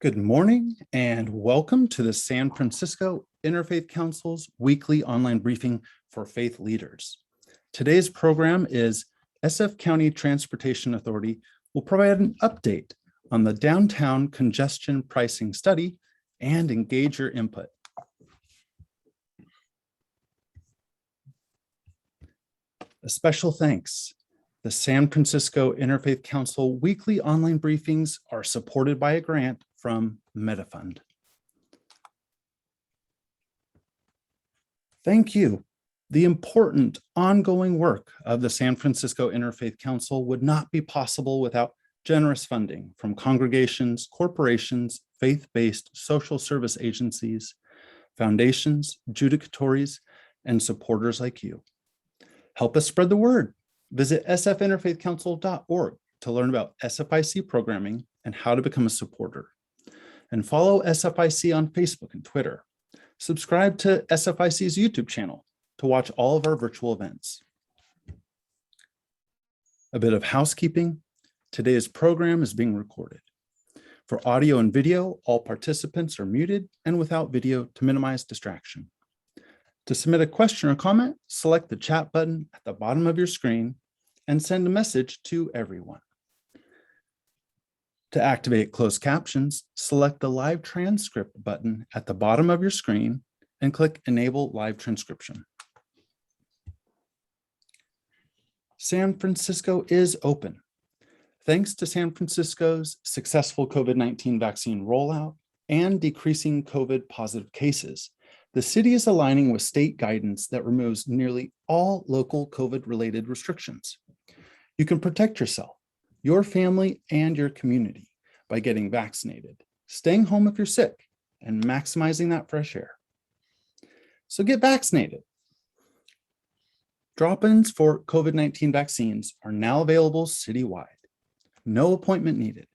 Good morning and welcome to the San Francisco Interfaith Council's weekly online briefing for faith leaders. Today's program is SF County Transportation Authority will provide an update on the downtown congestion pricing study and engage your input. A special thanks. The San Francisco Interfaith Council weekly online briefings are supported by a grant from MediFund. Thank you. The important ongoing work of the San Francisco Interfaith Council would not be possible without generous funding from congregations, corporations, faith-based social service agencies, foundations, judicatories, and supporters like you. Help us spread the word. Visit sfinterfaithcouncil.org to learn about SFIC programming and how to become a supporter. And follow SFIC on Facebook and Twitter. Subscribe to SFIC's YouTube channel to watch all of our virtual events. A bit of housekeeping. Today's program is being recorded. For audio and video, all participants are muted and without video to minimize distraction. To submit a question or comment, select the chat button at the bottom of your screen and send a message to everyone. To activate closed captions, select the live transcript button at the bottom of your screen and click Enable Live Transcription. San Francisco is open. Thanks to San Francisco's successful COVID-19 vaccine rollout and decreasing COVID positive cases, the city is aligning with state guidance that removes nearly all local COVID-related restrictions. You can protect yourself, your family, and your community by getting vaccinated, staying home if you're sick, and maximizing that fresh air. So get vaccinated. Drop-ins for COVID-19 vaccines are now available citywide. No appointment needed.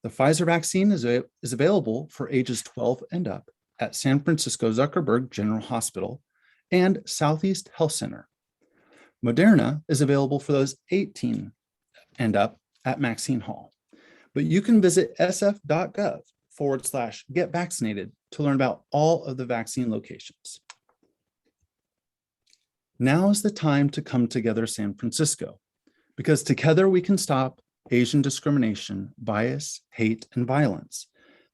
The Pfizer vaccine is available for ages 12 and up at San Francisco Zuckerberg General Hospital and Southeast Health Center. Moderna is available for those 18 and up at Maxine Hall. But you can visit sf.gov/get vaccinated to learn about all of the vaccine locations. Now is the time to come together, San Francisco, because together we can stop Asian discrimination, bias, hate, and violence.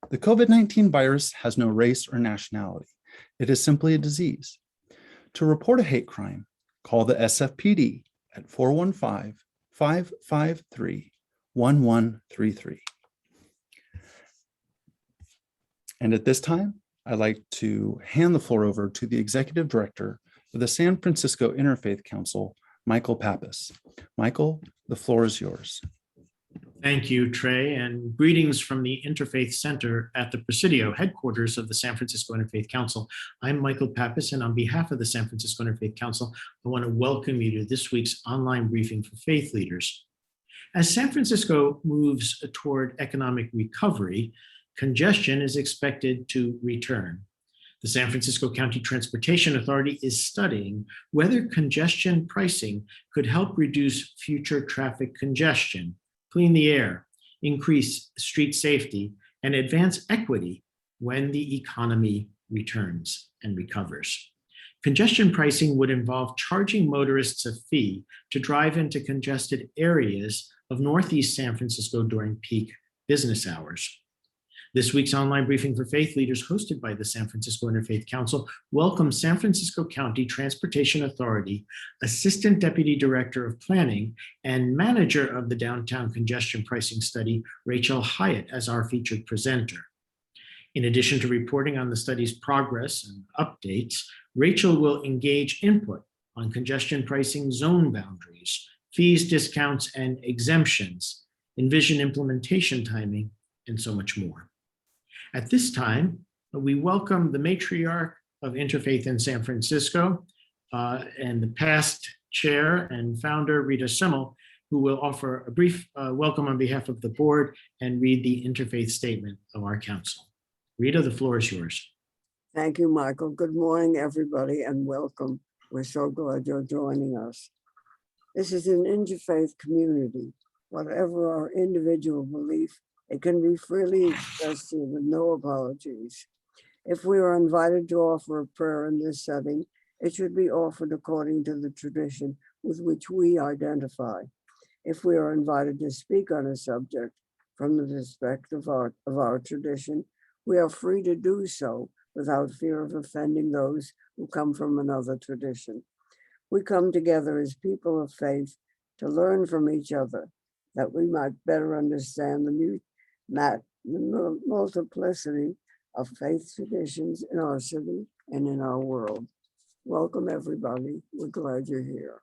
The COVID-19 virus has no race or nationality. It is simply a disease. To report a hate crime, call the SFPD at 415-553-1133. And at this time, I'd like to hand the floor over to the Executive Director of the San Francisco Interfaith Council, Michael Pappas. Michael, the floor is yours. Thank you, Trey, and greetings from the Interfaith Center at the Presidio, headquarters of the San Francisco Interfaith Council. I'm Michael Pappas, and on behalf of the San Francisco Interfaith Council, I want to welcome you to this week's online briefing for faith leaders. As San Francisco moves toward economic recovery, congestion is expected to return. The San Francisco County Transportation Authority is studying whether congestion pricing could help reduce future traffic congestion, clean the air, increase street safety, and advance equity when the economy returns and recovers. Congestion pricing would involve charging motorists a fee to drive into congested areas of Northeast San Francisco during peak business hours. This week's online briefing for faith leaders, hosted by the San Francisco Interfaith Council, welcomes San Francisco County Transportation Authority Assistant Deputy Director of Planning and Manager of the Downtown Congestion Pricing Study, Rachel Hiatt, as our featured presenter. In addition to reporting on the study's progress and updates, Rachel will engage input on congestion pricing zone boundaries, fees, discounts, and exemptions, envision implementation timing, and so much more. At this time, we welcome the matriarch of Interfaith in San Francisco and the past chair and founder, Rita Semel, who will offer a brief welcome on behalf of the board and read the interfaith statement of our council. Rita, the floor is yours. Thank you, Michael. Good morning, everybody, and welcome. We're so glad you're joining us. This is an interfaith community. Whatever our individual belief It can be freely expressed here with no apologies. If we are invited to offer a prayer in this setting, it should be offered according to the tradition with which we identify. If we are invited to speak on a subject from the perspective of our tradition, we are free to do so without fear of offending those who come from another tradition. We come together as people of faith to learn from each other, that we might better understand the multiplicity of faith traditions in our city and in our world. Welcome, everybody. We're glad you're here.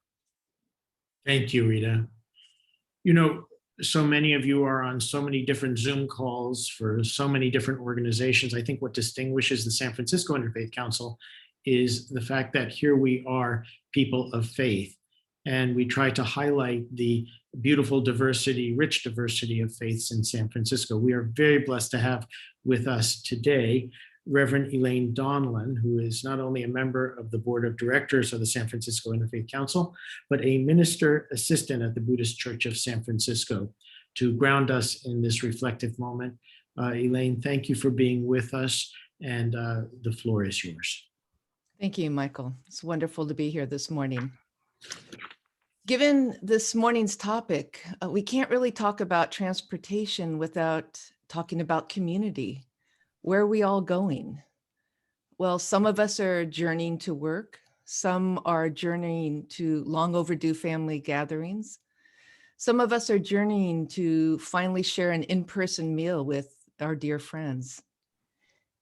Thank you, Rita. You know, so many of you are on so many different Zoom calls for so many different organizations. I think what distinguishes the San Francisco Interfaith Council is the fact that here we are people of faith, and we try to highlight the beautiful diversity, rich diversity of faiths in San Francisco. We are very blessed to have with us today Reverend Elaine Donlin, who is not only a member of the board of directors of the San Francisco Interfaith Council, but a minister assistant at the Buddhist Church of San Francisco, to ground us in this reflective moment. Elaine, thank you for being with us, and the floor is yours. Thank you, Michael. It's wonderful to be here this morning. Given this morning's topic, we can't really talk about transportation without talking about community. Where are we all going? Well, some of us are journeying to work. Some are journeying to long overdue family gatherings. Some of us are journeying to finally share an in-person meal with our dear friends.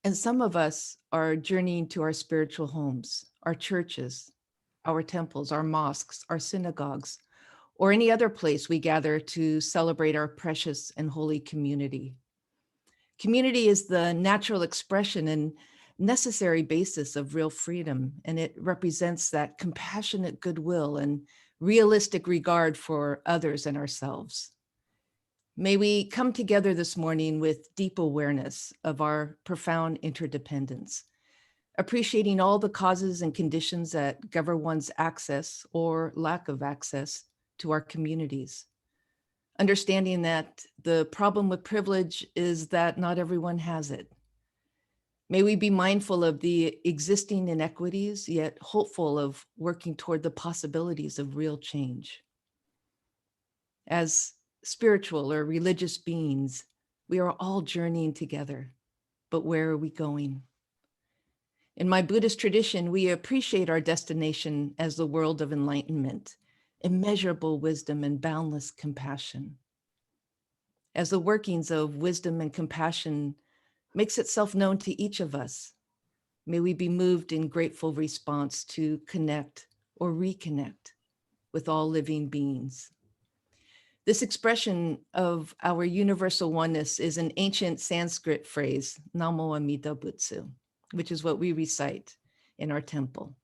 And some of us are journeying to our spiritual homes, our churches, our temples, our mosques, our synagogues, or any other place we gather to celebrate our precious and holy community. Community is the natural expression and necessary basis of real freedom, and it represents that compassionate goodwill and realistic regard for others and ourselves. May we come together this morning with deep awareness of our profound interdependence, appreciating all the causes and conditions that govern one's access or lack of access to our communities. Understanding that the problem with privilege is that not everyone has it. May we be mindful of the existing inequities, yet hopeful of working toward the possibilities of real change. As spiritual or religious beings, we are all journeying together, but where are we going? In my Buddhist tradition, we appreciate our destination as the world of enlightenment, immeasurable wisdom and boundless compassion. As the workings of wisdom and compassion makes itself known to each of us, may we be moved in grateful response to connect or reconnect with all living beings. This expression of our universal oneness is an ancient Sanskrit phrase, Namo Amida Butsu, which is what we recite in our temple.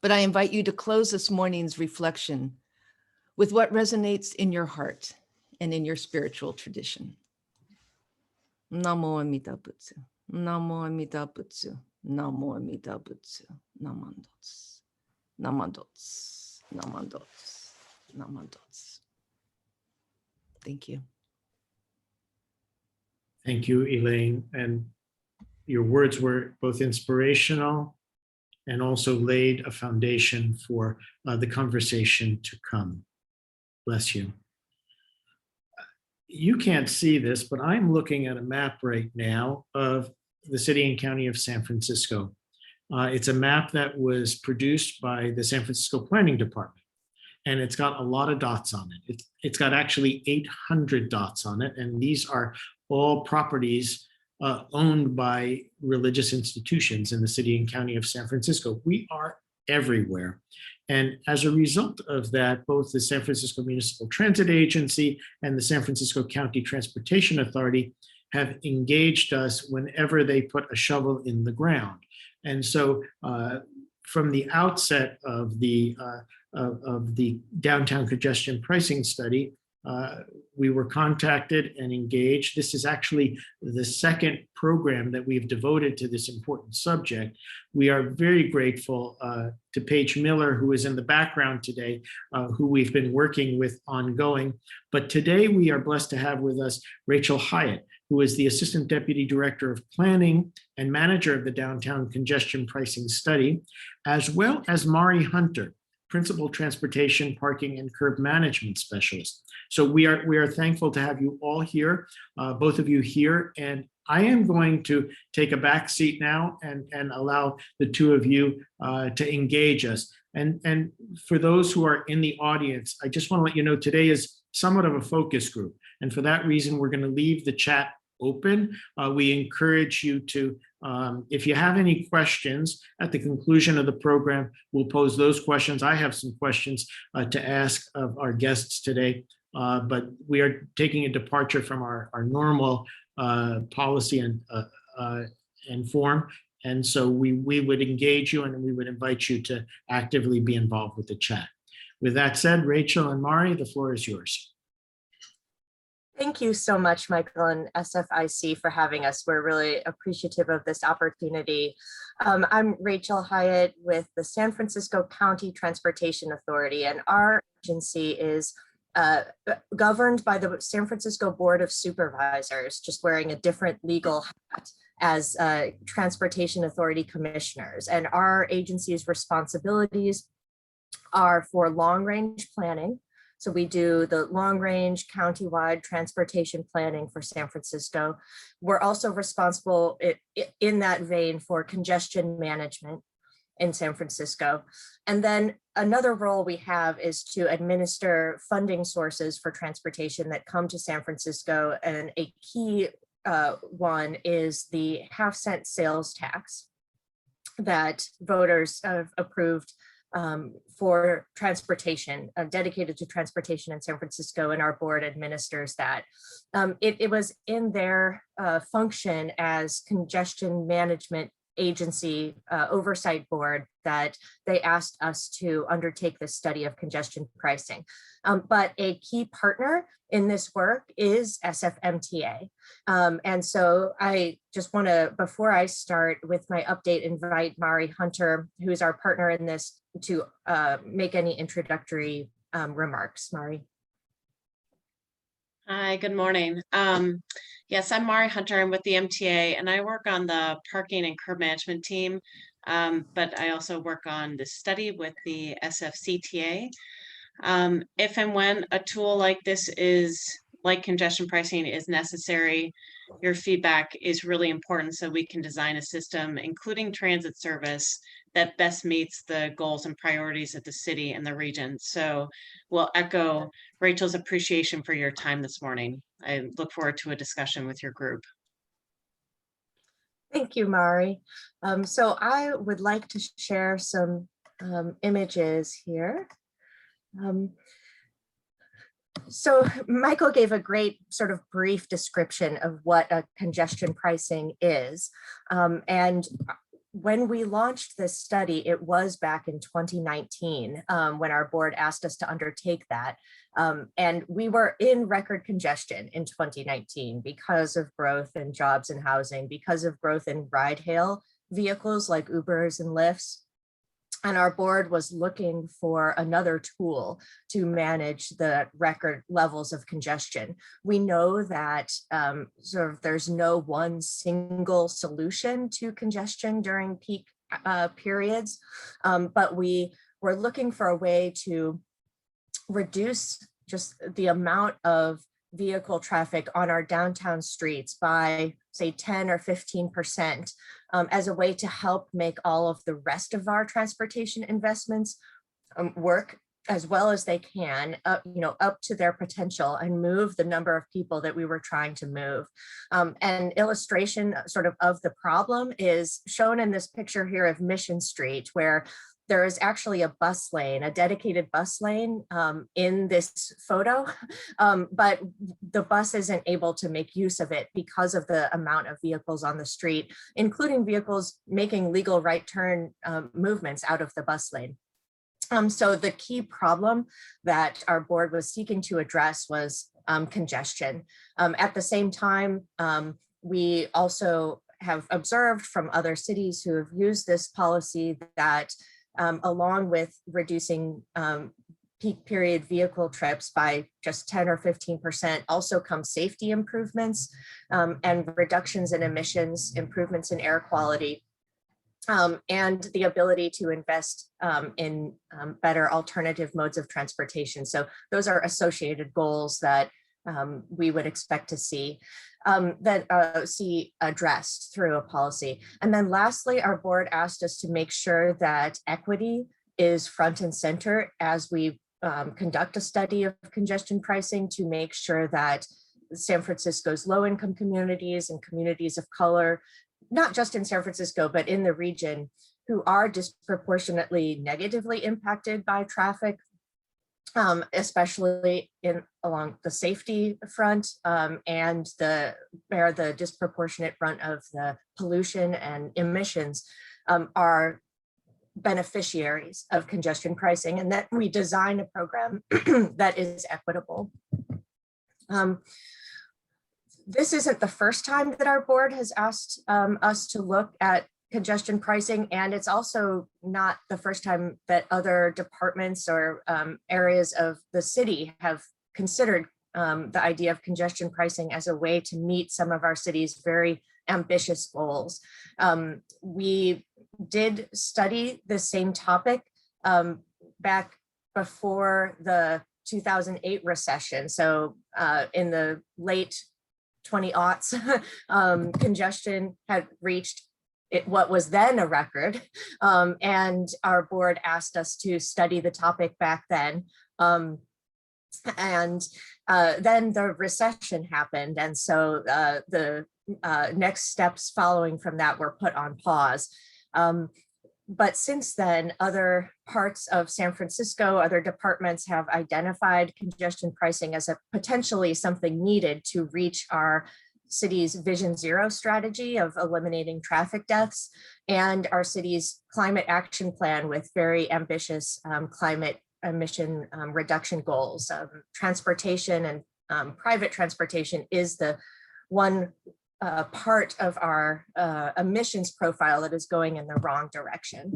But I invite you to close this morning's reflection with what resonates in your heart and in your spiritual tradition. Namo Amida Butsu, Namo Amida Butsu, Namo Amida Butsu, Namandots, Namandots, Namandots, Namandots. Thank you. Thank you, Elaine. And your words were both inspirational and also laid a foundation for the conversation to come. Bless you. You can't see this, but I'm looking at a map right now of the city and county of San Francisco. It's a map that was produced by the San Francisco Planning Department, and it's got a lot of dots on it. It's got actually 800 dots on it, and these are all properties owned by religious institutions in the city and county of San Francisco. We are everywhere. And as a result of that, both the San Francisco Municipal Transit Agency and the San Francisco County Transportation Authority have engaged us whenever they put a shovel in the ground. And so from the outset of the downtown congestion pricing study, we were contacted and engaged. This is actually the second program that we've devoted to this important subject. We are very grateful to Paige Miller, who is in the background today, who we've been working with ongoing. But today we are blessed to have with us Rachel Hiatt, who is the Assistant Deputy Director of Planning and Manager of the Downtown Congestion Pricing Study, as well as Mari Hunter, Principal Transportation, Parking, and Curb Management Specialist. So we are thankful to have you all here, both of you here, and I am going to take a back seat now and allow the two of you to engage us. And for those who are in the audience, I just want to let you know today is somewhat of a focus group. And for that reason, we're going to leave the chat open. We encourage you to, if you have any questions at the conclusion of the program, we'll pose those questions. I have some questions to ask of our guests today, but we are taking a departure from our normal policy and form. And so we would engage you and we would invite you to actively be involved with the chat. With that said, Rachel and Mari, the floor is yours. Thank you so much, Michael and SFIC, for having us. We're really appreciative of this opportunity. I'm Rachel Hiatt with the San Francisco County Transportation Authority, and our agency is governed by the San Francisco Board of Supervisors, just wearing a different legal hat as Transportation Authority commissioners. And our agency's responsibilities are for long-range planning. So we do the long-range countywide transportation planning for San Francisco. We're also responsible in that vein for congestion management in San Francisco. And then another role we have is to administer funding sources for transportation that come to San Francisco. And a key one is the half-cent sales tax that voters have approved for transportation, dedicated to transportation in San Francisco, and our board administers that. It was in their function as congestion management agency oversight board that they asked us to undertake this study of congestion pricing. But a key partner in this work is SFMTA. And so I just want to, before I start with my update, invite Mari Hunter, who's our partner in this, to make any introductory remarks. Mari. Hi, good morning. Yes, I'm Mari Hunter. I'm with the MTA, and I work on the parking and curb management team, but I also work on this study with the SFCTA. If and when a tool like this like congestion pricing is necessary, your feedback is really important so we can design a system, including transit service, that best meets the goals and priorities of the city and the region. So we'll echo Rachel's appreciation for your time this morning. I look forward to a discussion with your group. Thank you, Mari. So I would like to share some images here. So Michael gave a great sort of brief description of what a congestion pricing is. And when we launched this study, it was back in 2019 when our board asked us to undertake that. And we were in record congestion in 2019 because of growth in jobs and housing, because of growth in ride-hail vehicles like Ubers and Lyfts. And our board was looking for another tool to manage the record levels of congestion. We know that there's no one single solution to congestion during peak periods, but we were looking for a way to reduce just the amount of vehicle traffic on our downtown streets by, say, 10 or 15%, as a way to help make all of the rest of our transportation investments work as well as they can, up to their potential, and move the number of people that we were trying to move. An illustration of the problem is shown in this picture here of Mission Street, where there is actually a bus lane, a dedicated bus lane in this photo, but the bus isn't able to make use of it because of the amount of vehicles on the street, including vehicles making legal right turn movements out of the bus lane. So the key problem that our board was seeking to address was congestion. At the same time, we also have observed from other cities who have used this policy that along with reducing peak period vehicle trips by just 10 or 15%, also come safety improvements and reductions in emissions, improvements in air quality, and the ability to invest in better alternative modes of transportation. So those are associated goals that we would expect to see addressed through a policy. And then lastly, our board asked us to make sure that equity is front and center as we conduct a study of congestion pricing, to make sure that San Francisco's low-income communities and communities of color, not just in San Francisco, but in the region, who are disproportionately negatively impacted by traffic, especially along the safety front, and bear the disproportionate brunt of the pollution and emissions, are beneficiaries of congestion pricing, and that we design a program that is equitable. This isn't the first time that our board has asked us to look at congestion pricing, and it's also not the first time that other departments or areas of the city have considered the idea of congestion pricing as a way to meet some of our city's very ambitious goals. We did study the same topic back before the 2008 recession. So in the late 20-aughts, congestion had reached what was then a record. And our board asked us to study the topic back then. And then the recession happened. And so the next steps following from that were put on pause. But since then, other parts of San Francisco, other departments have identified congestion pricing as a potentially something needed to reach our city's Vision Zero strategy of eliminating traffic deaths, and our city's climate action plan with very ambitious climate emission reduction goals. Transportation and private transportation is the one part of our emissions profile that is going in the wrong direction.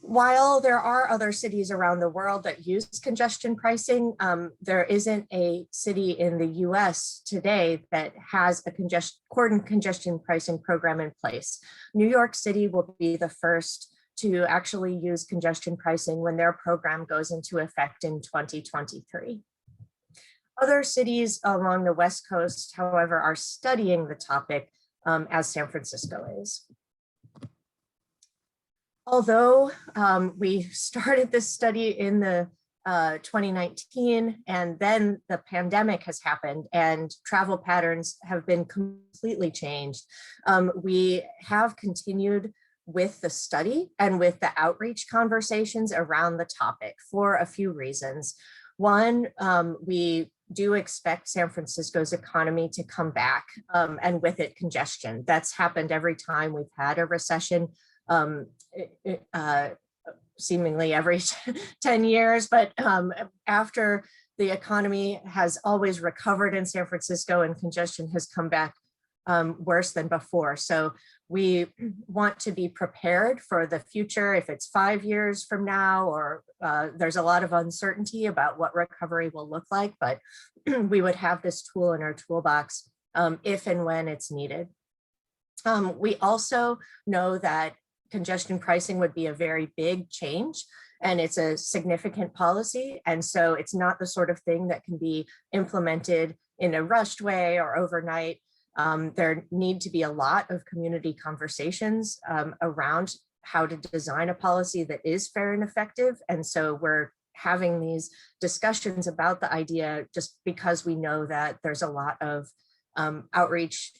While there are other cities around the world that use congestion pricing, there isn't a city in the US today that has a congestion pricing program in place. New York City will be the first to actually use congestion pricing when their program goes into effect in 2023. Other cities along the West Coast, however, are studying the topic as San Francisco is. Although we started this study in the 2019, and then the pandemic has happened and travel patterns have been completely changed, we have continued with the study and with the outreach conversations around the topic for a few reasons. One, we do expect San Francisco's economy to come back, and with it congestion. That's happened every time we've had a recession, seemingly every 10 years, but after the economy has always recovered in San Francisco and congestion has come back worse than before. So we want to be prepared for the future. If it's 5 years from now, or there's a lot of uncertainty about what recovery will look like, but we would have this tool in our toolbox if and when it's needed. We also know that congestion pricing would be a very big change, and it's a significant policy. And so it's not the sort of thing that can be implemented in a rushed way or overnight. There need to be a lot of community conversations around how to design a policy that is fair and effective. And so we're having these discussions about the idea just because we know that there's a lot of outreach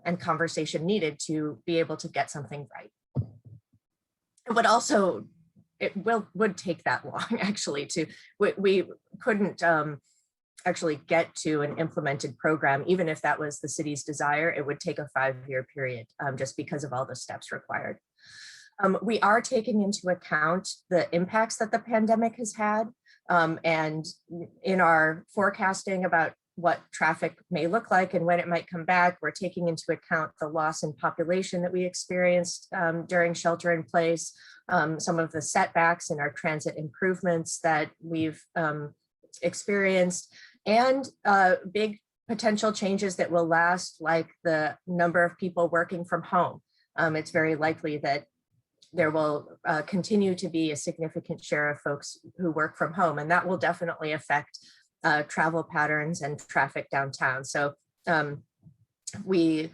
and conversation needed to be able to get something right. It would take that long actually we couldn't actually get to an implemented program. Even if that was the city's desire, it would take a 5-year period just because of all the steps required. We are taking into account the impacts that the pandemic has had, and in our forecasting about what traffic may look like and when it might come back, we're taking into account the loss in population that we experienced during shelter in place, some of the setbacks in our transit improvements that we've experienced, and big potential changes that will last, like the number of people working from home. It's very likely that there will continue to be a significant share of folks who work from home, and that will definitely affect travel patterns and traffic downtown. So we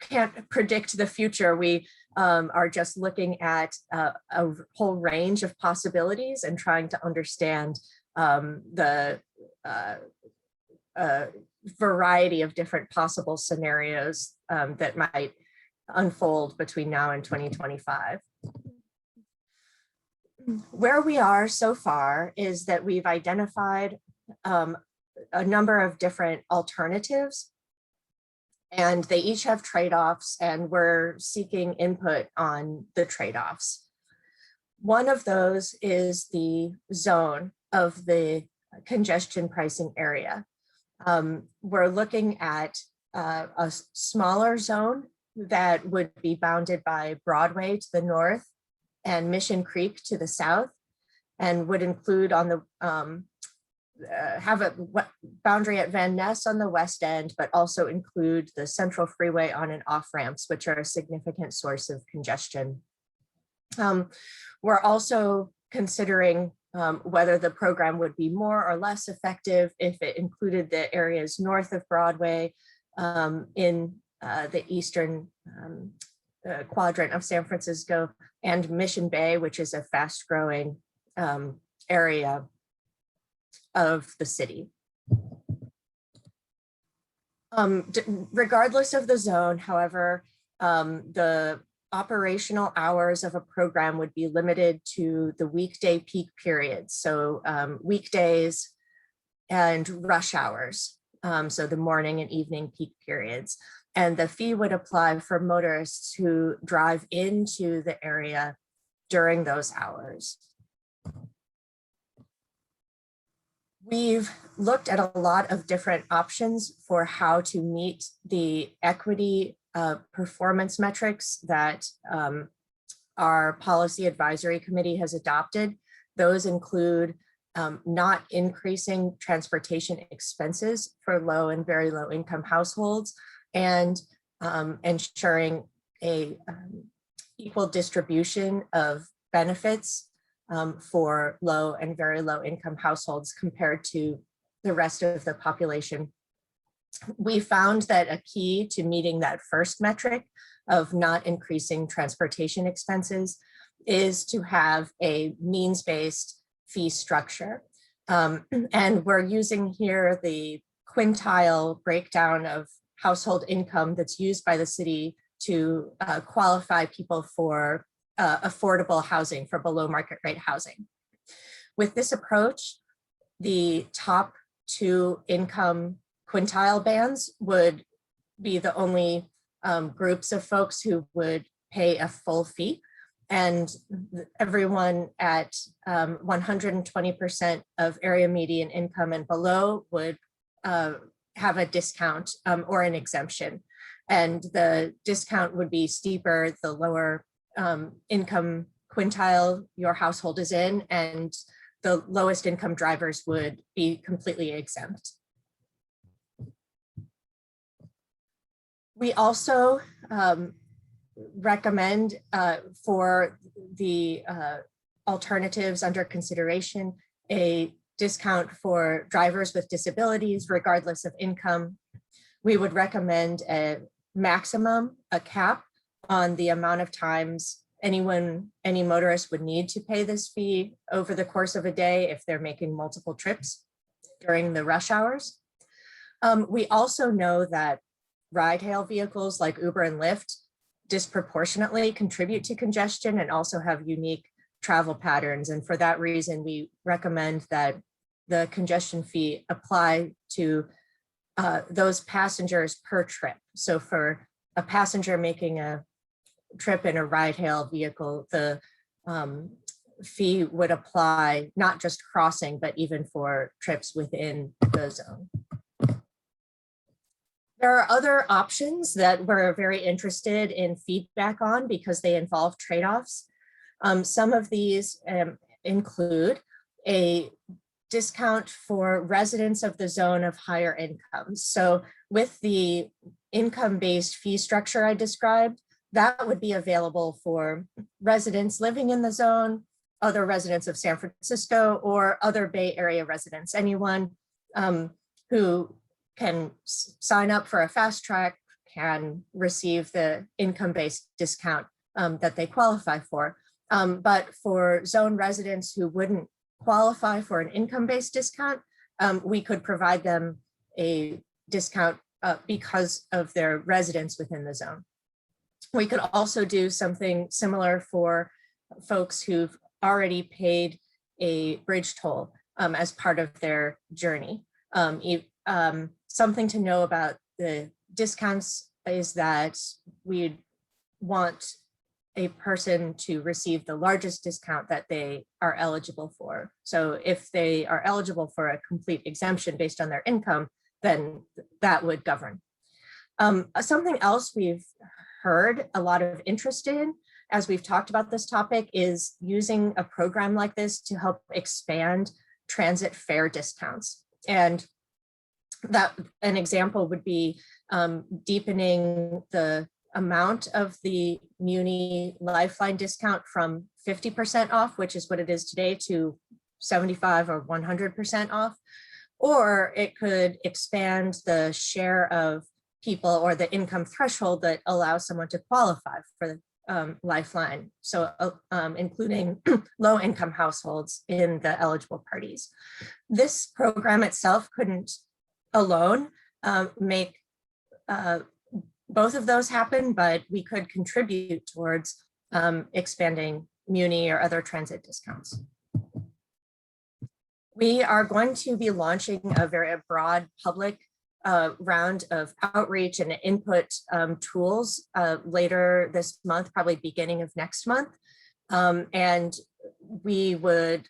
can't predict the future. We are just looking at a whole range of possibilities and trying to understand the variety of different possible scenarios that might unfold between now and 2025. Where we are so far is that we've identified a number of different alternatives, and they each have trade-offs, and we're seeking input on the trade-offs. One of those is the zone of the congestion pricing area. We're looking at a smaller zone that would be bounded by Broadway to the north and Mission Creek to the south, and would include on the have a boundary at Van Ness on the west end, but also include the Central Freeway on and off ramps, which are a significant source of congestion. We're also considering whether the program would be more or less effective if it included the areas north of Broadway in the eastern quadrant of San Francisco, and Mission Bay, which is a fast growing area of the city. Regardless of the zone, however, the operational hours of a program would be limited to the weekday peak periods. So weekdays and rush hours. So the morning and evening peak periods. And the fee would apply for motorists who drive into the area during those hours. We've looked at a lot of different options for how to meet the equity performance metrics that our policy advisory committee has adopted. Those include not increasing transportation expenses for low and very low income households, and ensuring a equal distribution of benefits for low and very low income households compared to the rest of the population. We found that a key to meeting that first metric of not increasing transportation expenses is to have a means-based fee structure. And we're using here the quintile breakdown of household income that's used by the city to qualify people for affordable housing, for below market rate housing. With this approach, the top two income quintile bands would be the only groups of folks who would pay a full fee, and everyone at 120% of area median income and below would have a discount or an exemption. And the discount would be steeper the lower income quintile your household is in, and the lowest income drivers would be completely exempt. We also recommend for the alternatives under consideration a discount for drivers with disabilities regardless of income. We would recommend a maximum, a cap on the amount of times any motorist would need to pay this fee over the course of a day if they're making multiple trips during the rush hours. We also know that ride-hail vehicles like Uber and Lyft disproportionately contribute to congestion and also have unique travel patterns. And for that reason, we recommend that the congestion fee apply to those passengers per trip. So for a passenger making a trip in a ride-hail vehicle, the fee would apply not just crossing, but even for trips within the zone. There are other options that we're very interested in feedback on because they involve trade-offs. Some of these include a discount for residents of the zone of higher incomes. So with the income-based fee structure I described, that would be available for residents living in the zone, other residents of San Francisco, or other Bay Area residents, anyone who can sign up for a fast track can receive the income-based discount that they qualify for. But for zone residents who wouldn't qualify for an income-based discount, we could provide them a discount because of their residence within the zone. We could also do something similar for folks who've already paid a bridge toll as part of their journey. Something to know about the discounts is that we'd want a person to receive the largest discount that they are eligible for. So if they are eligible for a complete exemption based on their income, then that would govern. Something else we've heard a lot of interest in as we've talked about this topic is using a program like this to help expand transit fare discounts. And that an example would be deepening the amount of the Muni Lifeline discount from 50% off, which is what it is today, to 75 or 100% off. Or it could expand the share of people or the income threshold that allows someone to qualify for the Lifeline. So including low income households in the eligible parties. This program itself couldn't alone make both of those happen, but we could contribute towards expanding Muni or other transit discounts. We are going to be launching a very broad public round of outreach and input tools later this month, probably beginning of next month. And we would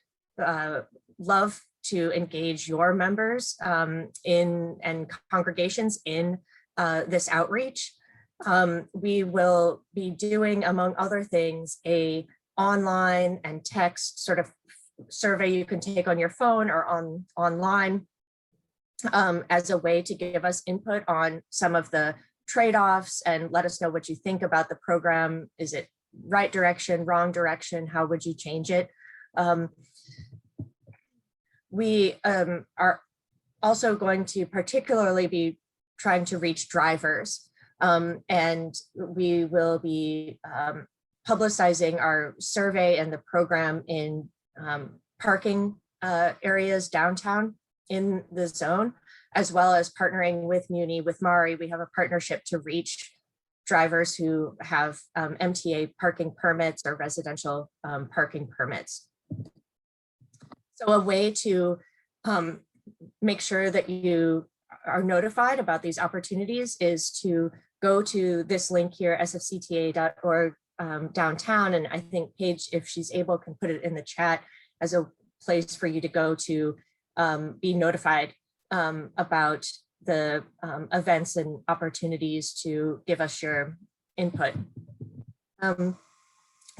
love to engage your members and congregations in this outreach. We will be doing, among other things, a online and text sort of survey you can take on your phone or online as a way to give us input on some of the trade-offs and let us know what you think about the program. Is it right direction, wrong direction? How would you change it? We are also going to particularly be trying to reach drivers, and we will be publicizing our survey and the program in parking areas downtown in the zone, as well as partnering with Muni, with Mari. We have a partnership to reach drivers who have MTA parking permits or residential parking permits. So a way to make sure that you are notified about these opportunities is to go to this link here, sfcta.org downtown. And I think Paige, if she's able, can put it in the chat as a place for you to go to be notified about the events and opportunities to give us your input.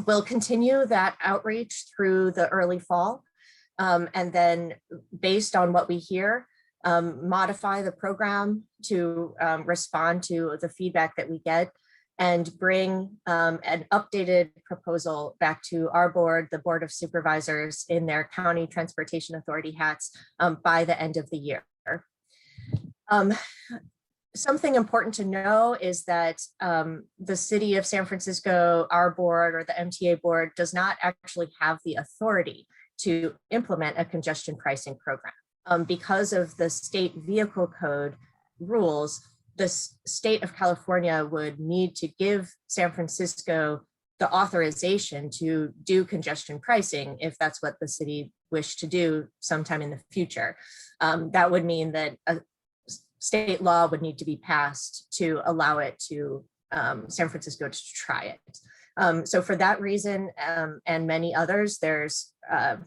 We'll continue that outreach through the early fall. And then based on what we hear, modify the program to respond to the feedback that we get and bring an updated proposal back to our board, the Board of Supervisors in their County Transportation Authority hats by the end of the year. Something important to know is that the City of San Francisco, our board or the MTA board, does not actually have the authority to implement a congestion pricing program. Because of the state vehicle code rules, the state of California would need to give San Francisco the authorization to do congestion pricing if that's what the city wished to do sometime in the future. That would mean that a state law would need to be passed to allow it to San Francisco to try it. So for that reason and many others, there's a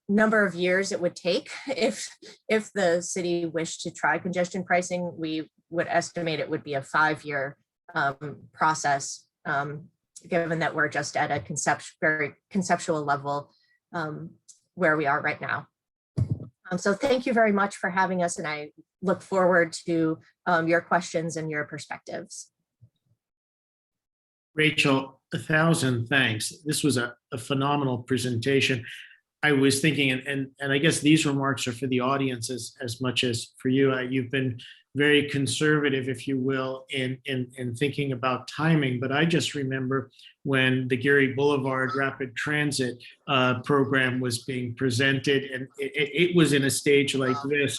number of years it would take if the city wished to try congestion pricing. We would estimate it would be a 5-year process, given that we're just at a very conceptual level where we are right now. So thank you very much for having us, and I look forward to your questions and your perspectives. Rachel, 1,000 thanks. This was a phenomenal presentation. I was thinking, and I guess these remarks are for the audience as much as for you. You've been very conservative, if you will, in thinking about timing. But I just remember when the Geary Boulevard Rapid Transit program was being presented, and it was in a stage like this.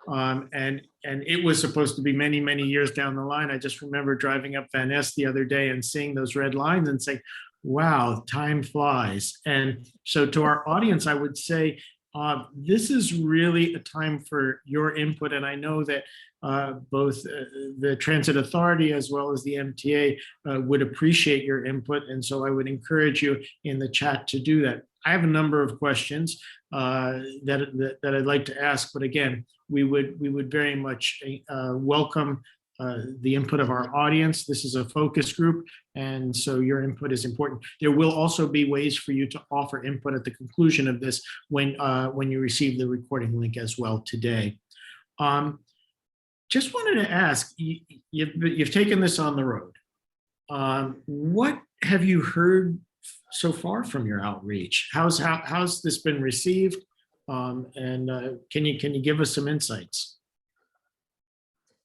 And it was supposed to be many, many years down the line. I just remember driving up Van Ness the other day and seeing those red lines and saying, wow, time flies. And so to our audience, I would say, this is really a time for your input. And I know that both the Transit Authority as well as the MTA would appreciate your input. And so I would encourage you in the chat to do that. I have a number of questions that I'd like to ask, but again, we would very much welcome the input of our audience. This is a focus group, and so your input is important. There will also be ways for you to offer input at the conclusion of this when you receive the recording link as well today. Just wanted to ask, you've taken this on the road. What have you heard so far from your outreach? How's this been received? And can you give us some insights?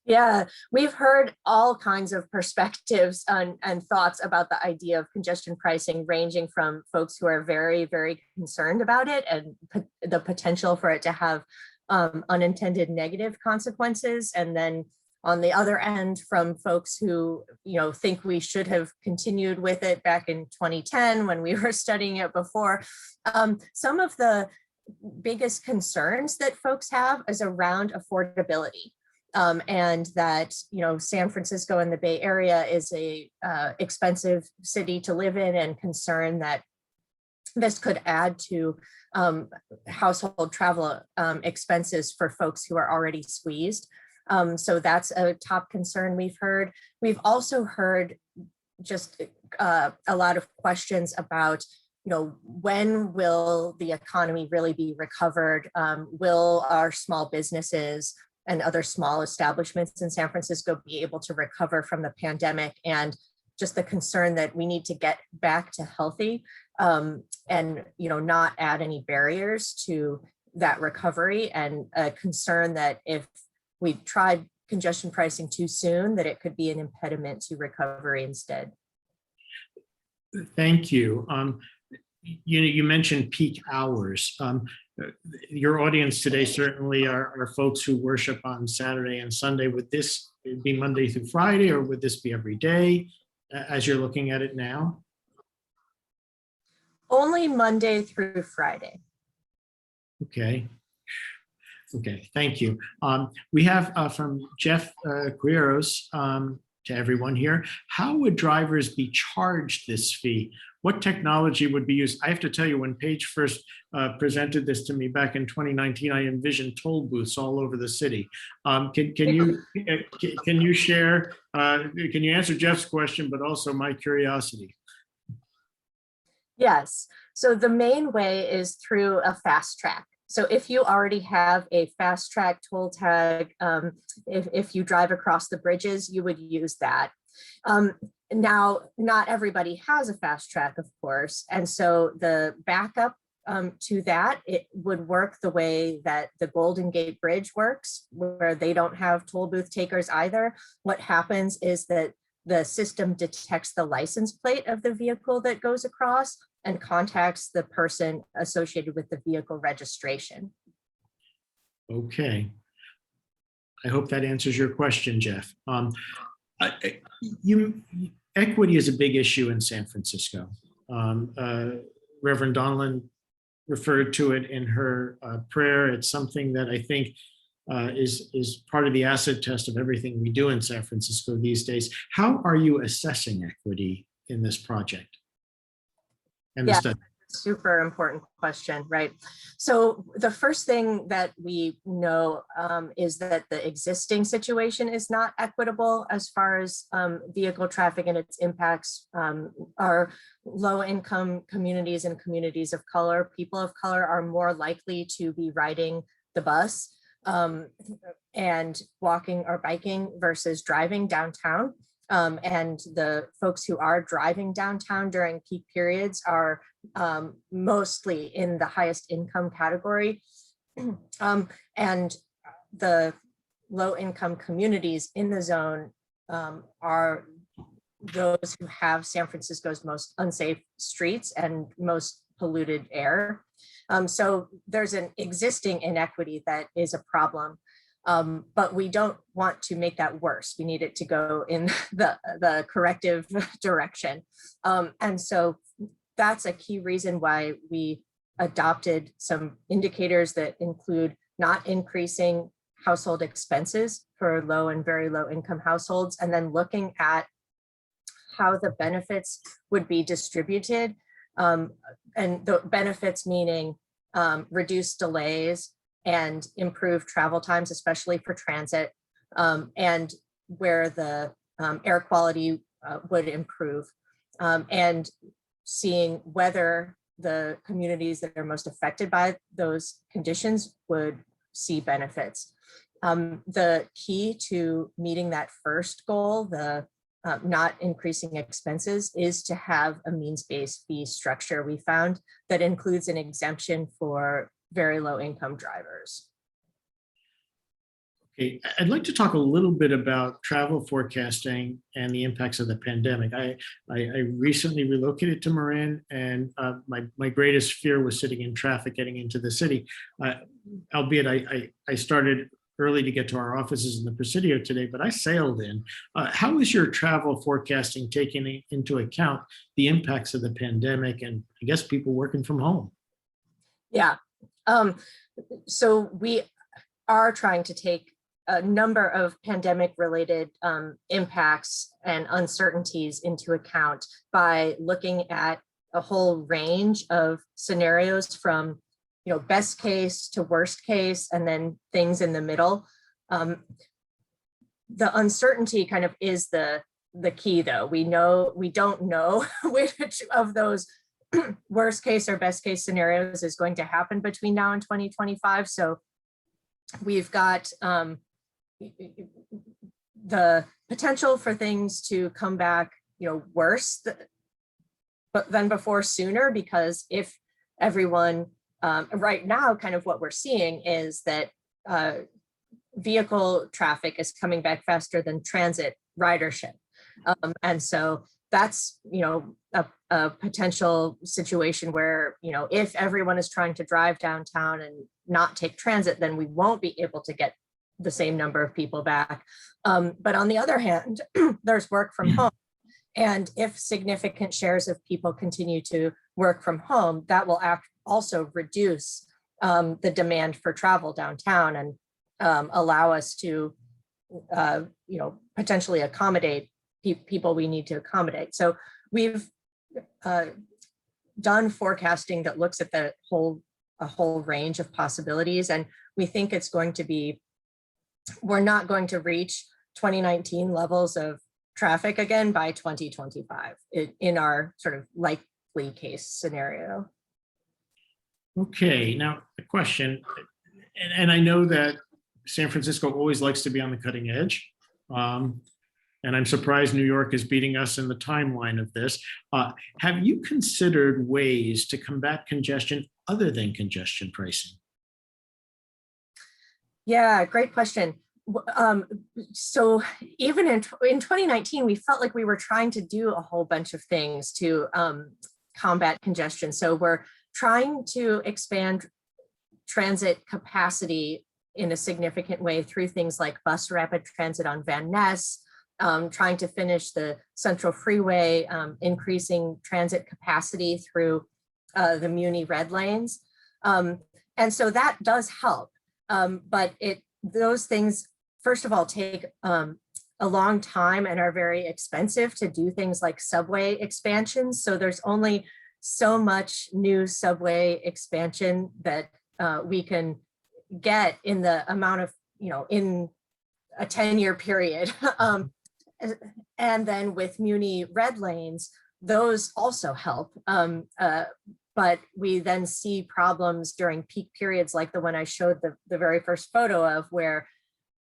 Yeah, we've heard all kinds of perspectives and thoughts about the idea of congestion pricing, ranging from folks who are very, very concerned about it and the potential for it to have unintended negative consequences. And then on the other end, from folks who, think we should have continued with it back in 2010 when we were studying it before. Some of the biggest concerns that folks have is around affordability. And that, San Francisco and the Bay Area is a expensive city to live in, and concern that this could add to household travel expenses for folks who are already squeezed. So that's a top concern we've heard. We've also heard just a lot of questions about, when will the economy really be recovered? Will our small businesses and other small establishments in San Francisco be able to recover from the pandemic? And just the concern that we need to get back to healthy and not add any barriers to that recovery, and a concern that if we tried congestion pricing too soon, that it could be an impediment to recovery instead. Thank you. You mentioned peak hours. Your audience today certainly are folks who worship on Saturday and Sunday. Would this be Monday through Friday, or would this be every day as you're looking at it now? Only Monday through Friday. Okay. Okay, thank you. We have from Jeff Quiros to everyone here. How would drivers be charged this fee? What technology would be used? I have to tell you, when Paige first presented this to me back in 2019, I envisioned toll booths all over the city. Can you share? Can you answer Jeff's question, but also my curiosity? Yes. So the main way is through a fast track. So if you already have a fast track toll tag, if you drive across the bridges, you would use that. Now, not everybody has a fast track, of course. And so the backup to that, it would work the way that the Golden Gate Bridge works, where they don't have toll booth takers either. What happens is that the system detects the license plate of the vehicle that goes across and contacts the person associated with the vehicle registration. Okay. I hope that answers your question, Jeff. Equity is a big issue in San Francisco. Reverend Donlin referred to it in her prayer. It's something that I think is part of the acid test of everything we do in San Francisco these days. How are you assessing equity in this project? And the Yeah. study? Super important question, right? So the first thing that we know is that the existing situation is not equitable as far as vehicle traffic and its impacts. Our low-income communities and communities of color, people of color, are more likely to be riding the bus and walking or biking versus driving downtown. And the folks who are driving downtown during peak periods are mostly in the highest income category. And the low income communities in the zone are those who have San Francisco's most unsafe streets and most polluted air. So there's an existing inequity that is a problem. But we don't want to make that worse. We need it to go in the corrective direction. And so that's a key reason why we adopted some indicators that include not increasing household expenses for low and very low income households, and then looking at how the benefits would be distributed. And the benefits meaning reduced delays and improve travel times, especially for transit, and where the air quality would improve, and seeing whether the communities that are most affected by those conditions would see benefits. The key to meeting that first goal, the not increasing expenses, is to have a means-based fee structure we found that includes an exemption for very low income drivers. Okay, I'd like to talk a little bit about travel forecasting and the impacts of the pandemic. I recently relocated to Marin, and my greatest fear was sitting in traffic getting into the city. Albeit I started early to get to our offices in the Presidio today, but I sailed in. How is your travel forecasting taking into account the impacts of the pandemic and I guess people working from home? Yeah. So we are trying to take a number of pandemic related impacts and uncertainties into account by looking at a whole range of scenarios from, best case to worst case, and then things in the middle. The uncertainty kind of is the key, though. We don't know which of those worst case or best case scenarios is going to happen between now and 2025. So we've got the potential for things to come back, worse than before sooner, because if everyone right now, kind of what we're seeing is that vehicle traffic is coming back faster than transit ridership. And so that's, a potential situation where, if everyone is trying to drive downtown and not take transit, then we won't be able to get the same number of people back. But on the other hand, there's work from home. And if significant shares of people continue to work from home, that will also reduce the demand for travel downtown and allow us to, potentially accommodate people we need to accommodate. So we've done forecasting that looks at a whole range of possibilities, and we think it's going to be, we're not going to reach 2019 levels of traffic again by 2025 in our sort of likely case scenario. Okay, now a question, and I know that San Francisco always likes to be on the cutting edge. And I'm surprised New York is beating us in the timeline of this. Have you considered ways to combat congestion other than congestion pricing? Yeah, great question. So even in 2019, we felt like we were trying to do a whole bunch of things to combat congestion. So we're trying to expand transit capacity in a significant way through things like bus rapid transit on Van Ness, trying to finish the Central Freeway, increasing transit capacity through the Muni red lanes. And so that does help, but it those things, first of all, take a long time and are very expensive to do things like subway expansions. So there's only so much new subway expansion that we can get in the amount of, in a 10-year period. And then with Muni red lanes, those also help. But we then see problems during peak periods like the one I showed the very first photo of, where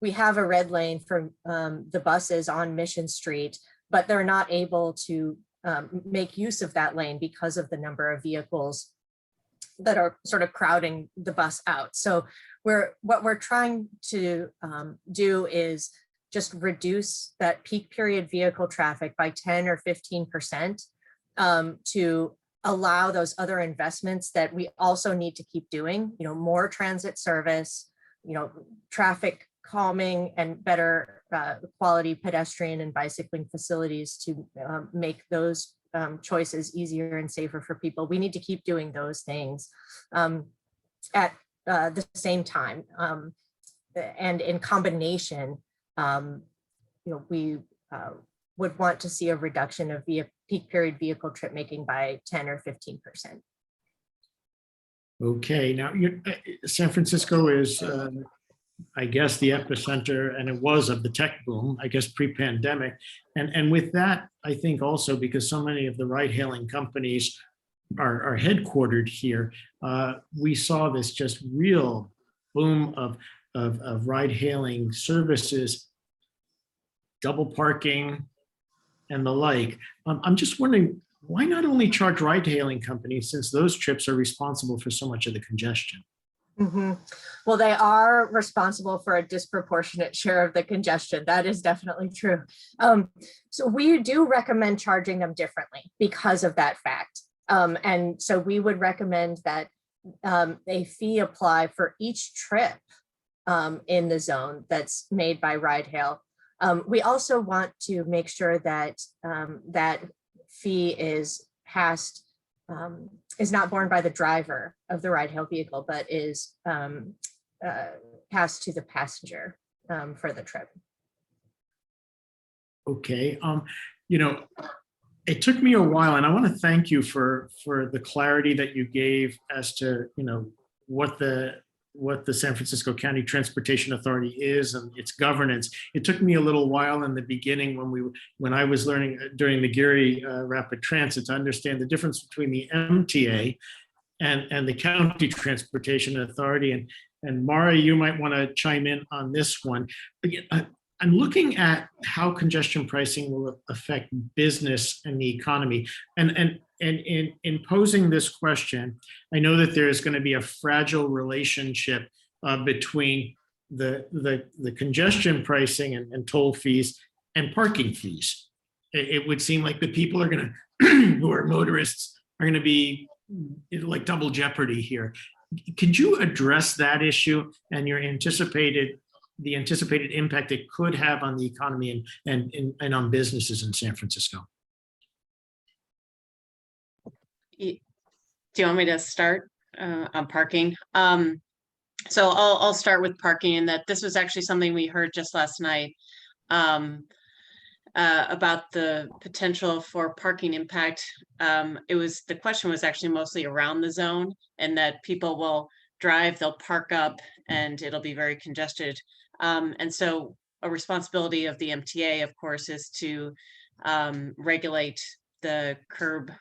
we have a red lane for the buses on Mission Street, but they're not able to make use of that lane because of the number of vehicles that are sort of crowding the bus out. So what we're trying to do is just reduce that peak period vehicle traffic by 10 or 15% to allow those other investments that we also need to keep doing, more transit service, traffic calming and better quality pedestrian and bicycling facilities to make those choices easier and safer for people. We need to keep doing those things at the same time. And in combination, we would want to see a reduction of peak period vehicle trip making by 10 or 15%. Okay, now San Francisco is, I guess, the epicenter, and it was, of the tech boom, I guess, pre-pandemic. And with that, I think also because so many of the ride-hailing companies are headquartered here, we saw this just real boom of ride-hailing services, double parking, and the like. I'm just wondering, why not only charge ride-hailing companies, since those trips are responsible for so much of the congestion? Mm-hmm. Well, they are responsible for a disproportionate share of the congestion. That is definitely true. So we do recommend charging them differently because of that fact. And so we would recommend that a fee apply for each trip in the zone that's made by ride hail. We also want to make sure that that fee is passed, is not borne by the driver of the ride hail vehicle, but is passed to the passenger for the trip. Okay, it took me a while, and I want to thank you for the clarity that you gave as to what the San Francisco County Transportation Authority is and its governance. It took me a little while in the beginning when I was learning during the Geary Rapid Transit to understand the difference between the MTA and the County Transportation Authority. And Mara, you might want to chime in on this one. I'm looking at how congestion pricing will affect business and the economy. And in posing this question, I know that there is going to be a fragile relationship between the congestion pricing and toll fees and parking fees. It would seem like the people are going to, who are motorists, are going to be like double jeopardy here. Could you address that issue and the anticipated impact it could have on the economy and on businesses in San Francisco? Do you want me to start on parking? So I'll start with parking, and that this was actually something we heard just last night about the potential for parking impact. The question was actually mostly around the zone, and that people will drive, they'll park up, and it'll be very congested. And so a responsibility of the MTA, of course, is to regulate the curb.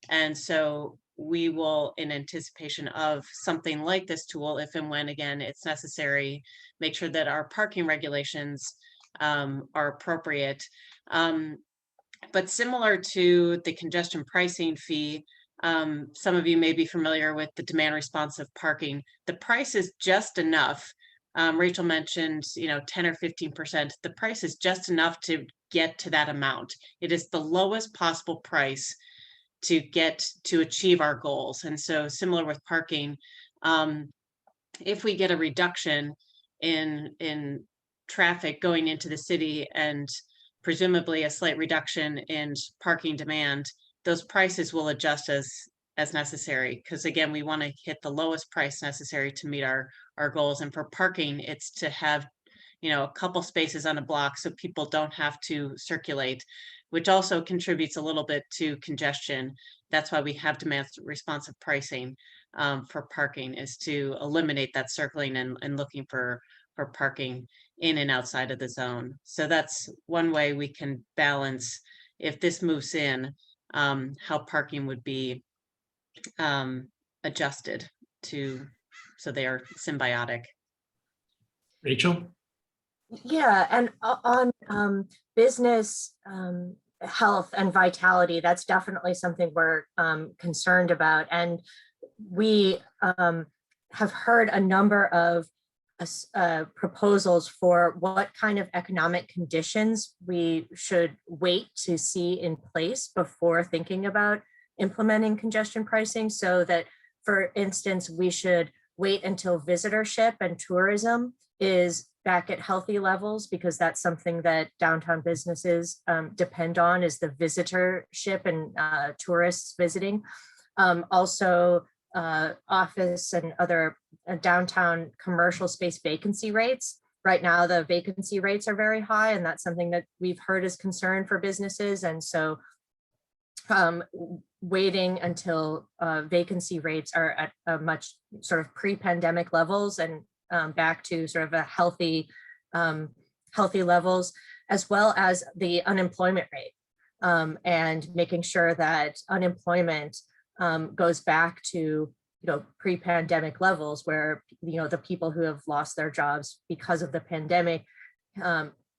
And so we will, in anticipation of something like this tool, if and when, again, it's necessary, make sure that our parking regulations are appropriate. But similar to the congestion pricing fee, some of you may be familiar with the demand responsive parking. The price is just enough. Rachel mentioned, 10 or 15%. The price is just enough to get to that amount. It is the lowest possible price to achieve our goals. And so similar with parking, if we get a reduction in traffic going into the city and presumably a slight reduction in parking demand, those prices will adjust as necessary, because again, we want to hit the lowest price necessary to meet our goals. And for parking, it's to have, a couple spaces on a block so people don't have to circulate, which also contributes a little bit to congestion. That's why we have demand responsive pricing for parking, is to eliminate that circling and looking for parking in and outside of the zone. So that's one way we can balance, if this moves in, how parking would be adjusted to, so they are symbiotic. Rachel? Yeah, and on business health and vitality, that's definitely something we're concerned about. And we have heard a number of proposals for what kind of economic conditions we should wait to see in place before thinking about implementing congestion pricing. So that, for instance, we should wait until visitorship and tourism is back at healthy levels, because that's something that downtown businesses depend on, is the visitorship and tourists visiting. Also, office and other downtown commercial space vacancy rates. Right now, the vacancy rates are very high, and that's something that we've heard is concern for businesses. And so waiting until vacancy rates are at a much sort of pre-pandemic levels and back to sort of a healthy levels, as well as the unemployment rate, and making sure that unemployment goes back to pre-pandemic levels, where the people who have lost their jobs because of the pandemic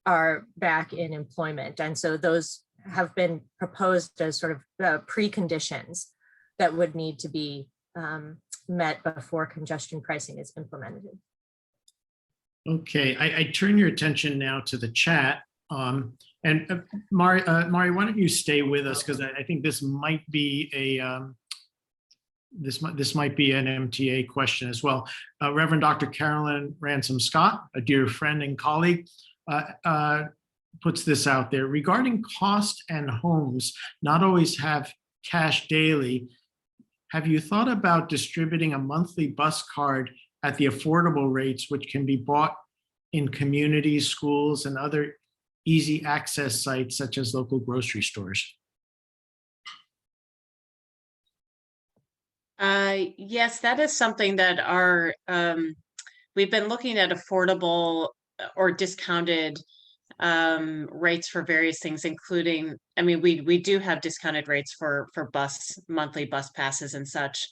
are back in employment. And so those have been proposed as sort of preconditions that would need to be met before congestion pricing is implemented. Okay, I turn your attention now to the chat. And Mari, why don't you stay with us, because I think this might be a this might be an MTA question as well. Reverend Dr. Carolyn Ransom Scott, a dear friend and colleague, puts this out there. Regarding cost and homes not always have cash daily, have you thought about distributing a monthly bus card at the affordable rates, which can be bought in communities, schools, and other easy access sites such as local grocery stores? Yes, that is something that we've been looking at affordable or discounted rates for various things, including, we do have discounted rates for monthly bus passes and such.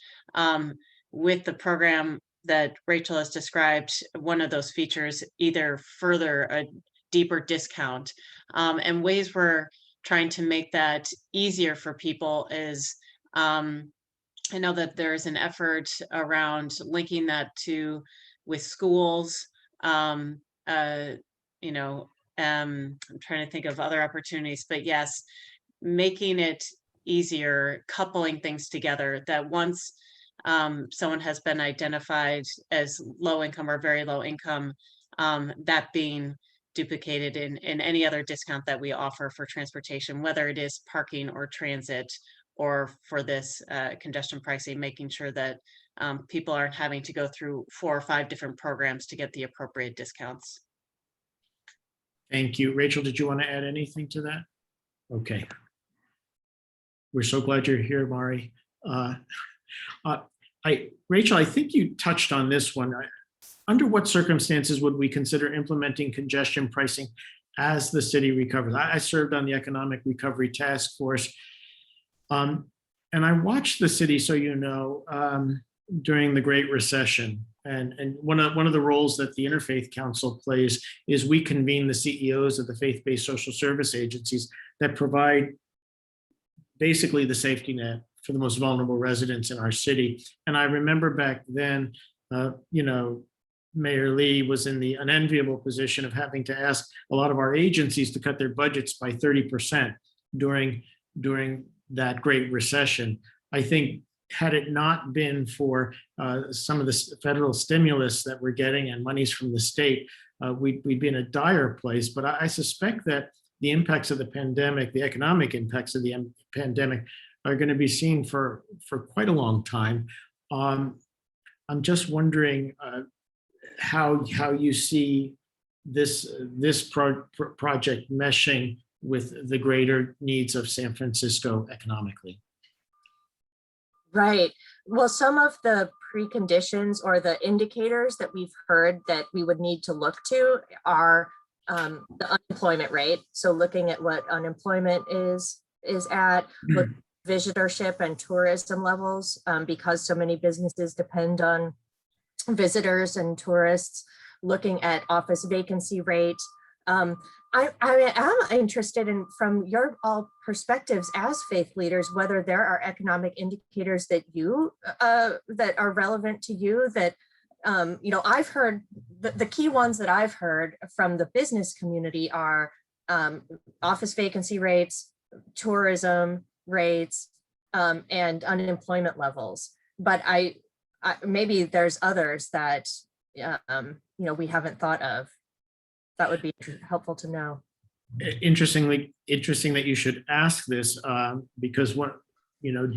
With the program that Rachel has described, one of those features either further a deeper discount, and ways we're trying to make that easier for people is, I know that there's an effort around linking that with schools. I'm trying to think of other opportunities, but yes, making it easier, coupling things together, that once someone has been identified as low income or very low income, that being duplicated in any other discount that we offer for transportation, whether it is parking or transit, or for this congestion pricing, making sure that people aren't having to go through 4 or 5 different programs to get the appropriate discounts. Thank you. Rachel, did you want to add anything to that? Okay. We're so glad you're here, Mari. Rachel, I think you touched on this one. Under what circumstances would we consider implementing congestion pricing as the city recovers? I served on the Economic Recovery Task Force, and I watched the city, so during the Great Recession. And one of the roles that the Interfaith Council plays is we convene the CEOs of the faith-based social service agencies that provide basically the safety net for the most vulnerable residents in our city. And I remember back then, Mayor Lee was in the unenviable position of having to ask a lot of our agencies to cut their budgets by 30% during that Great Recession. I think had it not been for some of the federal stimulus that we're getting and monies from the state, we'd be in a dire place. But I suspect that the impacts of the pandemic, the economic impacts of the pandemic, are going to be seen for quite a long time. I'm just wondering how you see this project meshing with the greater needs of San Francisco economically. Right. Well, some of the preconditions or the indicators that we've heard that we would need to look to are the unemployment rate. So looking at what unemployment is at, look at visitorship and tourism levels, because so many businesses depend on visitors and tourists, looking at office vacancy rate. I am interested in, from your all perspectives as faith leaders, whether there are economic indicators that you that are relevant to you that I've heard the key ones that I've heard from the business community are office vacancy rates, tourism rates, and unemployment levels. But I maybe there's others that we haven't thought of. That would be helpful to know. Interesting that you should ask this, because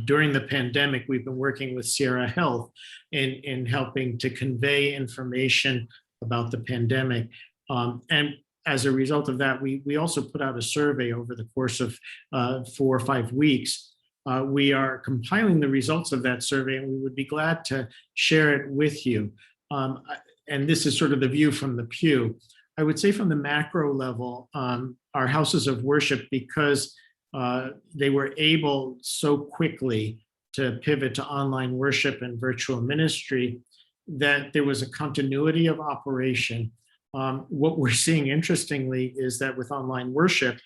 during the pandemic, we've been working with Sierra Health in helping to convey information about the pandemic. And as a result of that, we also put out a survey over the course of 4 or 5 weeks. We are compiling the results of that survey, and we would be glad to share it with you. And this is sort of the view from the pew. I would say from the macro level, our houses of worship, because they were able so quickly to pivot to online worship and virtual ministry, that there was a continuity of operation. What we're seeing, interestingly, is that with online worship,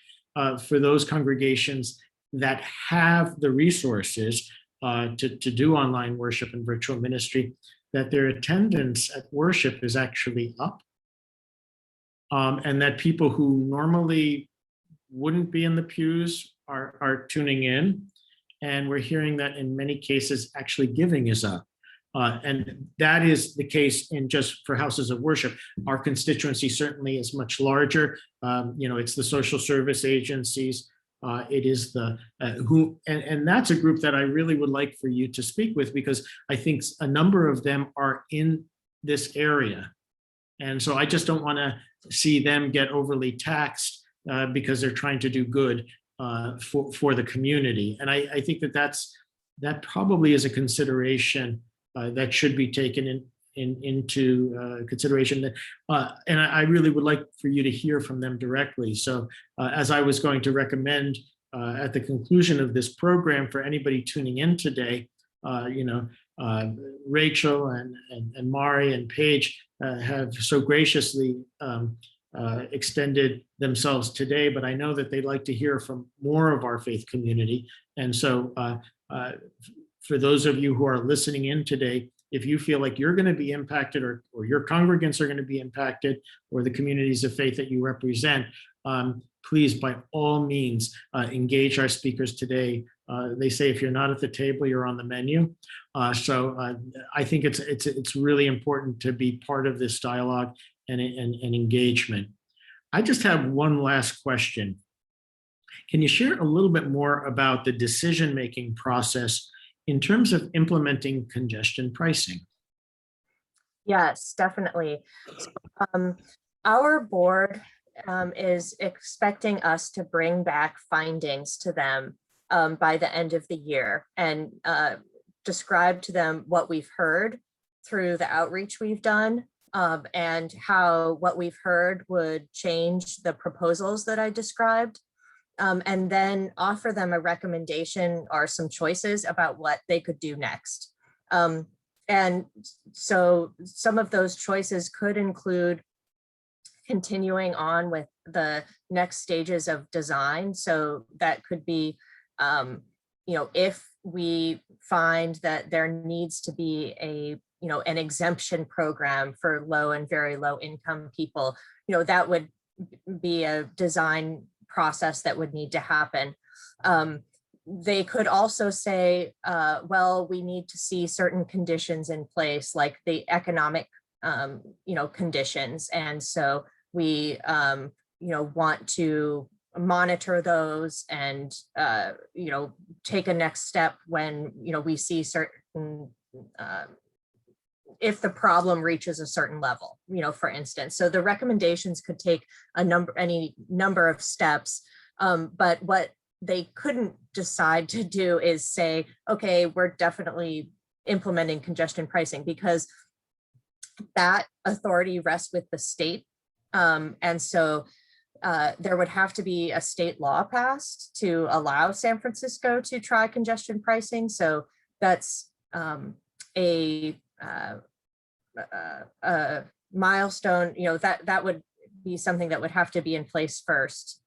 for those congregations that have the resources to do online worship and virtual ministry, that their attendance at worship is actually up. And that people who normally wouldn't be in the pews are tuning in. And we're hearing that in many cases, actually giving is up. And that is the case in just for houses of worship. Our constituency certainly is much larger. It's the social service agencies. It is the and that's a group that I really would like for you to speak with, because I think a number of them are in this area. And so I just don't want to see them get overly taxed because they're trying to do good for the community. And I think that probably is a consideration that should be taken into consideration. And I really would like for you to hear from them directly. So as I was going to recommend at the conclusion of this program for anybody tuning in today, Rachel and Mari and Paige have so graciously extended themselves today, but I know that they'd like to hear from more of our faith community. And so for those of you who are listening in today, if you feel like you're going to be impacted or your congregants are going to be impacted, or the communities of faith that you represent, please, by all means, engage our speakers today. They say if you're not at the table, you're on the menu. So I think it's really important to be part of this dialogue and engagement. I just have one last question. Can you share a little bit more about the decision-making process in terms of implementing congestion pricing? Yes, definitely. Our board is expecting us to bring back findings to them by the end of the year, and describe to them what we've heard through the outreach we've done, and how what we've heard would change the proposals that I described, and then offer them a recommendation or some choices about what they could do next. And so some of those choices could include continuing on with the next stages of design. So that could be, if we find that there needs to be an exemption program for low and very low income people, that would be a design process that would need to happen. They could also say, well, we need to see certain conditions in place, like the economic, conditions. And so we, want to monitor those and, take a next step when, we see certain, if the problem reaches a certain level, for instance. So the recommendations could take any number of steps, but what they couldn't decide to do is say, okay, we're definitely implementing congestion pricing, because that authority rests with the state. And so there would have to be a state law passed to allow San Francisco to try congestion pricing. So that's a milestone, that would be something that would have to be in place first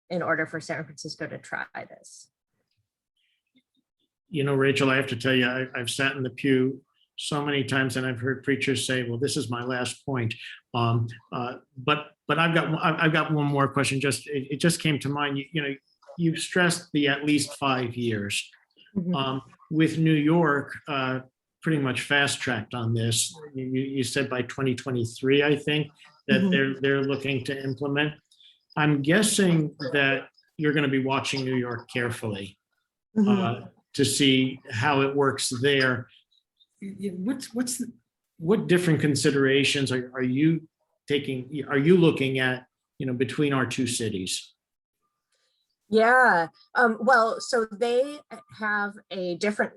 in order for San Francisco to try this. Rachel, I have to tell you, I've sat in the pew so many times and I've heard preachers say, well, this is my last point. But I've got one more question. It just came to mind. You've stressed the at least 5 years. Mhm. With New York, pretty much fast tracked on this. You said by 2023, I think, that Mhm. they're looking to implement. I'm guessing that you're going to be watching New York carefully Mhm. to see how it works there. What different considerations are you taking? Are you looking at, between our two cities? Yeah, well, so they have a different,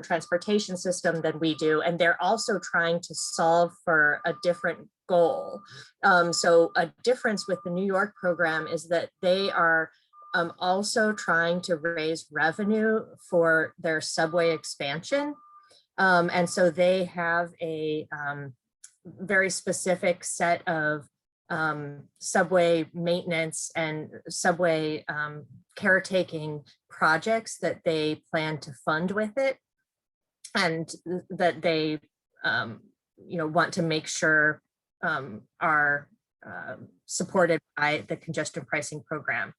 transportation system than we do, and they're also trying to solve for a different goal. So a difference with the New York program is that they are also trying to raise revenue for their subway expansion. And so they have a very specific set of subway maintenance and subway caretaking projects that they plan to fund with it, and that they want to make sure are supported by the congestion pricing program.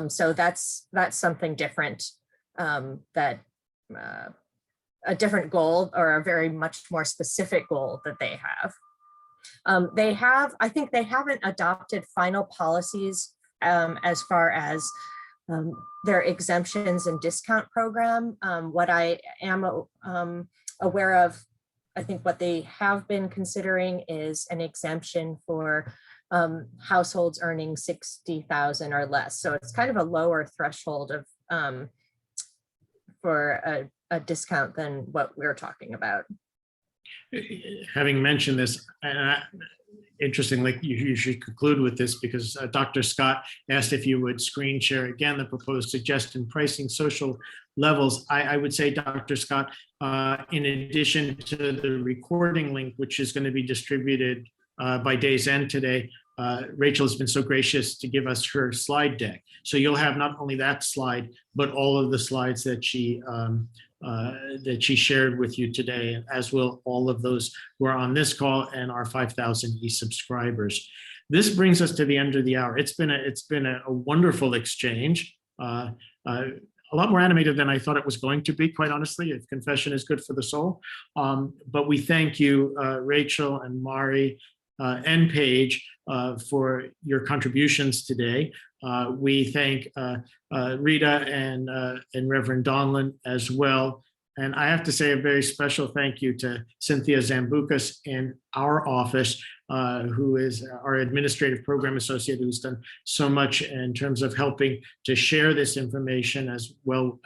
So that's something different, that a different goal, or a very much more specific goal that they have. I think they haven't adopted final policies as far as their exemptions and discount program. What I am aware of, I think what they have been considering is an exemption for households earning $60,000 or less. So it's kind of a lower threshold of for a discount than what we're talking about. Having mentioned this, interestingly, you should conclude with this, because Dr. Scott asked if you would screen share again the proposed suggestion pricing social levels. I would say, Dr. Scott, in addition to the recording link, which is going to be distributed by day's end today, Rachel has been so gracious to give us her slide deck. So you'll have not only that slide, but all of the slides that she shared with you today, as will all of those who are on this call and our 5,000 e-subscribers. This brings us to the end of the hour. It's been a wonderful exchange, a lot more animated than I thought it was going to be, quite honestly, if confession is good for the soul. But we thank you, Rachel and Mari and Paige, for your contributions today. We thank Rita and Reverend Donlin as well. And I have to say a very special thank you to Cynthia Zambucas in our office, who is our administrative program associate, who's done so much in terms of helping to share this information, as well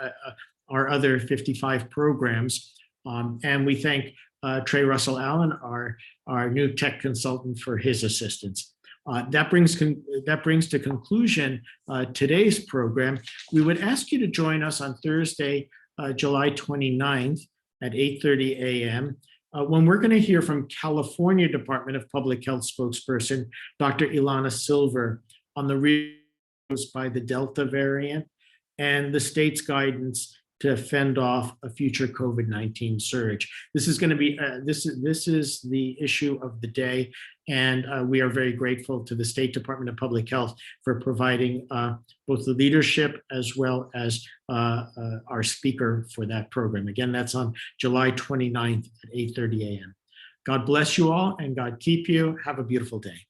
our other 55 programs. And we thank Trey Russell Allen, our new tech consultant, for his assistance. That brings to conclusion today's program. We would ask you to join us on Thursday, July 29th at 8:30 a.m. When we're going to hear from California Department of Public Health spokesperson, Dr. Ilana Silver, on the risks by the Delta variant and the state's guidance to fend off a future COVID-19 surge. This is going to be this is the issue of the day, and we are very grateful to the State Department of Public Health for providing both the leadership as well as our speaker for that program. Again, that's on July 29th at 8:30 a.m. God bless you all, and God keep you. Have a beautiful day.